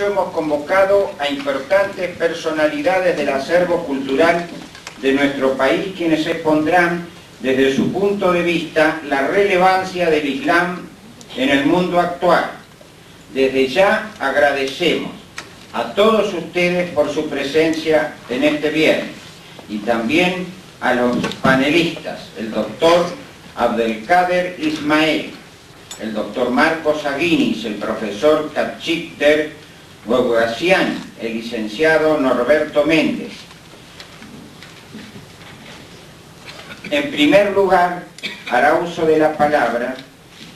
Hemos convocado a importantes personalidades del acervo cultural de nuestro país, quienes expondrán desde su punto de vista la relevancia del Islam en el mundo actual. Desde ya agradecemos a todos ustedes por su presencia en este viernes y también a los panelistas, el doctor Abdelkader Ismael, el doctor Marcos Aguinis, el profesor Katchik Der Gogoasian, el licenciado Norberto Méndez. En primer lugar, hará uso de la palabra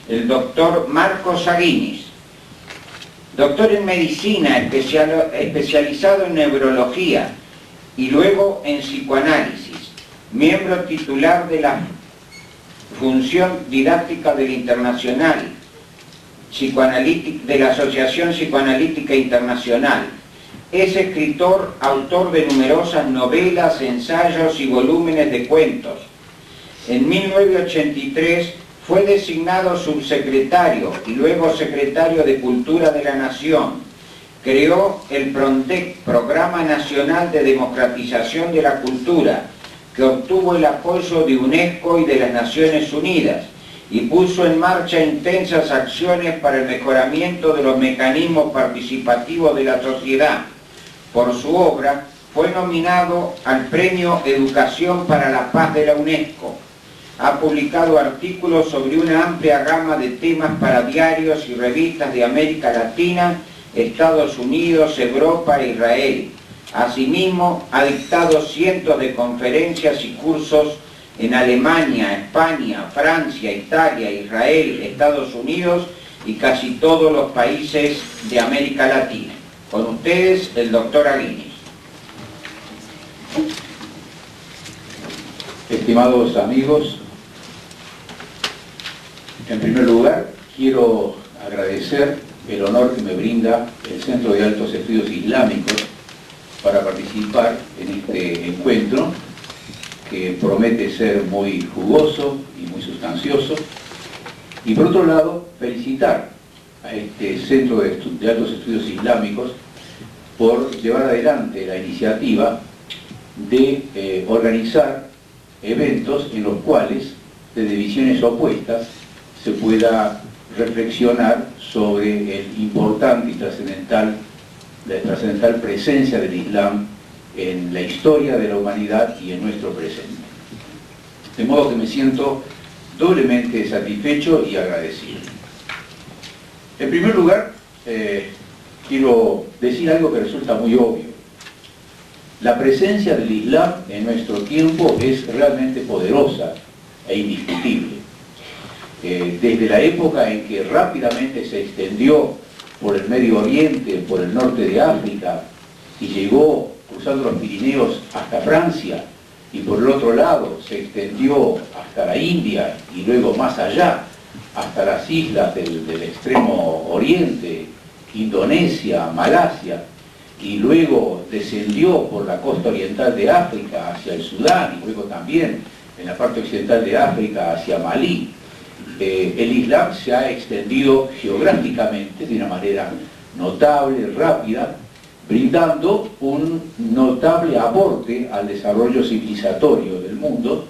el doctor Marcos Aguinis, doctor en medicina, especializado en neurología y luego en psicoanálisis, miembro titular de la Función Didáctica del Internacional, de la Asociación Psicoanalítica Internacional. Es escritor, autor de numerosas novelas, ensayos y volúmenes de cuentos. En 1983 fue designado subsecretario y luego secretario de Cultura de la Nación. Creó el PRONDEC, Programa Nacional de Democratización de la Cultura, que obtuvo el apoyo de UNESCO y de las Naciones Unidas, y puso en marcha intensas acciones para el mejoramiento de los mecanismos participativos de la sociedad. Por su obra fue nominado al Premio Educación para la Paz de la UNESCO. Ha publicado artículos sobre una amplia gama de temas para diarios y revistas de América Latina, Estados Unidos, Europa e Israel. Asimismo, ha dictado cientos de conferencias y cursos en Alemania, España, Francia, Italia, Israel, Estados Unidos y casi todos los países de América Latina. Con ustedes, el doctor Aguinis. Estimados amigos, en primer lugar quiero agradecer el honor que me brinda el Centro de Altos Estudios Islámicos para participar en este encuentro, que promete ser muy jugoso y muy sustancioso, y por otro lado felicitar a este Centro de Altos Estudios Islámicos por llevar adelante la iniciativa de organizar eventos en los cuales desde visiones opuestas se pueda reflexionar sobre el importante y trascendental presencia del Islam en la historia de la humanidad y en nuestro presente. De modo que me siento doblemente satisfecho y agradecido. En primer lugar, quiero decir algo que resulta muy obvio. La presencia del Islam en nuestro tiempo es realmente poderosa e indiscutible. Desde la época en que rápidamente se extendió por el Medio Oriente, por el norte de África, y llegó cruzando los Pirineos hasta Francia, y por el otro lado se extendió hasta la India y luego más allá hasta las islas del extremo oriente, Indonesia, Malasia, y luego descendió por la costa oriental de África hacia el Sudán y luego también en la parte occidental de África hacia Malí. El Islam se ha extendido geográficamente de una manera notable, rápida, brindando un notable aporte al desarrollo civilizatorio del mundo,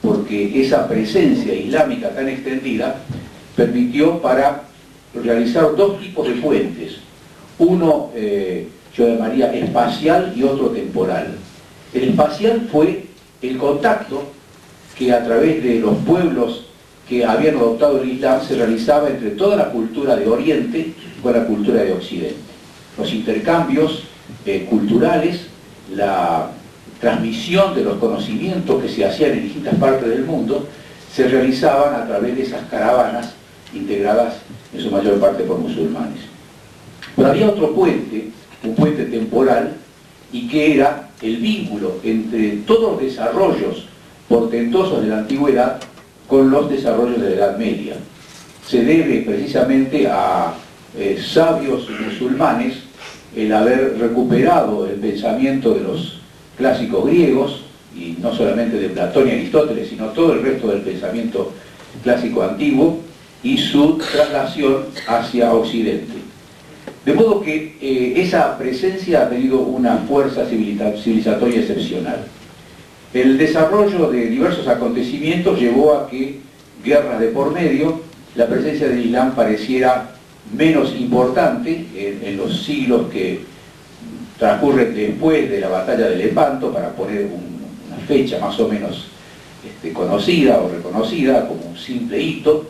porque esa presencia islámica tan extendida permitió para realizar dos tipos de puentes, uno yo llamaría espacial y otro temporal. El espacial fue el contacto que a través de los pueblos que habían adoptado el Islam se realizaba entre toda la cultura de Oriente con la cultura de Occidente. Los intercambios culturales, la transmisión de los conocimientos que se hacían en distintas partes del mundo, se realizaban a través de esas caravanas integradas en su mayor parte por musulmanes. Pero había otro puente, un puente temporal, y que era el vínculo entre todos los desarrollos portentosos de la antigüedad con los desarrollos de la Edad Media. Se debe precisamente a sabios musulmanes el haber recuperado el pensamiento de los clásicos griegos, y no solamente de Platón y Aristóteles, sino todo el resto del pensamiento clásico antiguo, y su traslación hacia Occidente. De modo que esa presencia ha tenido una fuerza civilizatoria excepcional. El desarrollo de diversos acontecimientos llevó a que, guerras de por medio, la presencia del Islam pareciera menos importante en los siglos que transcurren después de la batalla de Lepanto, para poner una fecha más o menos conocida o reconocida como un simple hito,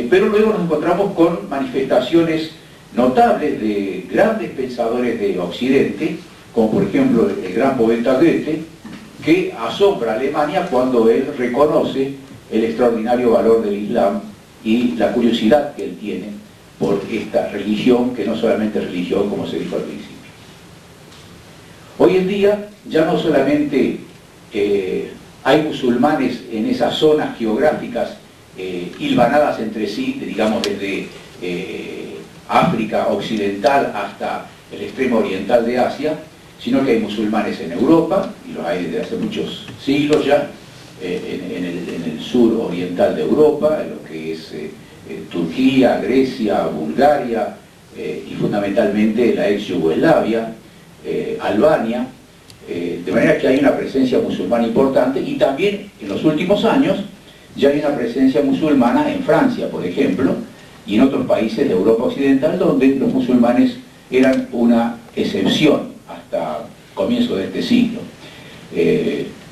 pero luego nos encontramos con manifestaciones notables de grandes pensadores de Occidente, como por ejemplo el gran poeta Goethe, que asombra a Alemania cuando él reconoce el extraordinario valor del Islam y la curiosidad que él tiene por esta religión, que no solamente es religión, como se dijo al principio. Hoy en día ya no solamente hay musulmanes en esas zonas geográficas hilvanadas entre sí, digamos desde África Occidental hasta el extremo oriental de Asia, sino que hay musulmanes en Europa, y los hay desde hace muchos siglos ya, en el sur oriental de Europa, en lo que es Turquía, Grecia, Bulgaria, y fundamentalmente la ex Yugoslavia, Albania, de manera que hay una presencia musulmana importante, y también en los últimos años ya hay una presencia musulmana en Francia, por ejemplo, y en otros países de Europa Occidental, donde los musulmanes eran una excepción hasta comienzo de este siglo.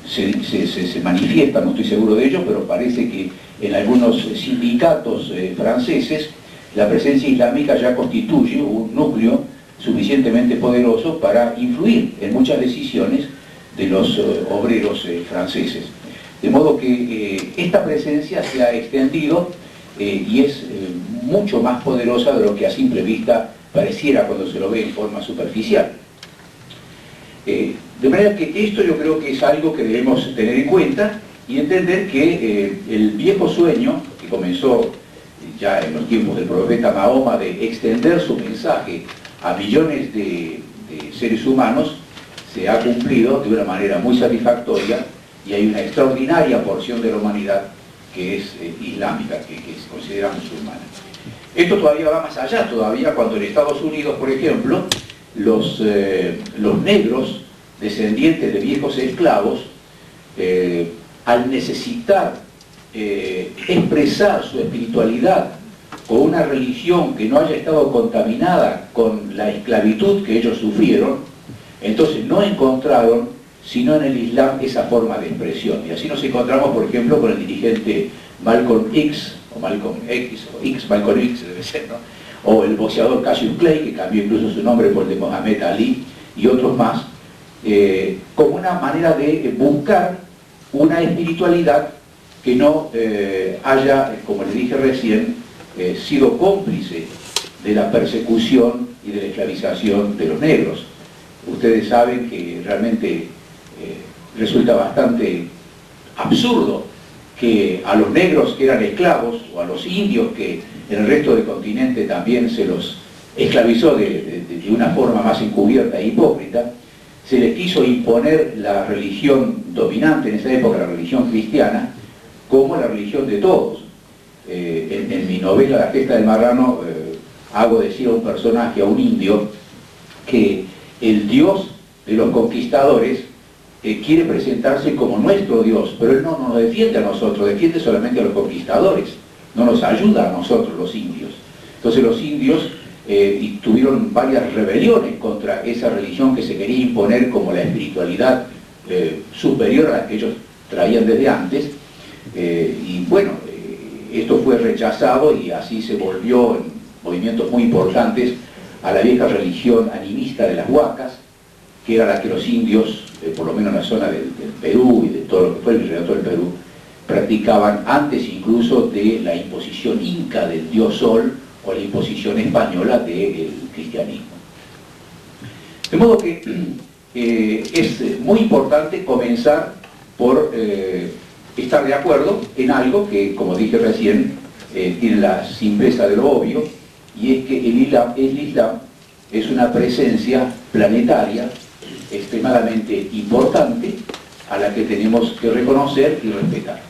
Se manifiesta, no estoy seguro de ello, pero parece que en algunos sindicatos franceses la presencia islámica ya constituye un núcleo suficientemente poderoso para influir en muchas decisiones de los obreros franceses. De modo que esta presencia se ha extendido y es mucho más poderosa de lo que a simple vista pareciera cuando se lo ve en forma superficial. De manera que esto yo creo que es algo que debemos tener en cuenta y entender que el viejo sueño, que comenzó ya en los tiempos del profeta Mahoma de extender su mensaje a millones de seres humanos, se ha cumplido de una manera muy satisfactoria, y hay una extraordinaria porción de la humanidad que es islámica, que se considera musulmana. Esto todavía va más allá, todavía cuando en Estados Unidos, por ejemplo, los negros descendientes de viejos esclavos, al necesitar expresar su espiritualidad con una religión que no haya estado contaminada con la esclavitud que ellos sufrieron, entonces no encontraron sino en el Islam esa forma de expresión. Y así nos encontramos, por ejemplo, con el dirigente Malcolm X, o Malcolm X, o Malcolm X debe ser, ¿no? O el boxeador Cassius Clay, que cambió incluso su nombre por el de Mohamed Ali, y otros más, como una manera de buscar una espiritualidad que no haya, como le dije recién, sido cómplice de la persecución y de la esclavización de los negros. Ustedes saben que realmente resulta bastante absurdo que a los negros que eran esclavos, o a los indios que en el resto del continente también se los esclavizó de una forma más encubierta e hipócrita, se les quiso imponer la religión dominante en esa época, la religión cristiana, como la religión de todos. En mi novela La Gesta del Marrano hago decir a un personaje, a un indio, que el Dios de los conquistadores quiere presentarse como nuestro Dios, pero él no nos defiende a nosotros, defiende solamente a los conquistadores, no nos ayuda a nosotros los indios. Entonces los indios tuvieron varias rebeliones contra esa religión que se quería imponer como la espiritualidad superior a la que ellos traían desde antes, y bueno, esto fue rechazado y así se volvió en movimientos muy importantes a la vieja religión animista de las huacas, que era la que los indios, por lo menos en la zona del Perú y de todo lo que fue el virreinato del Perú, practicaban antes incluso de la imposición inca del dios Sol o la imposición española del cristianismo. De modo que es muy importante comenzar por estar de acuerdo en algo que, como dije recién, tiene la simpleza de lo obvio, y es que el Islam es una presencia planetaria extremadamente importante a la que tenemos que reconocer y respetar.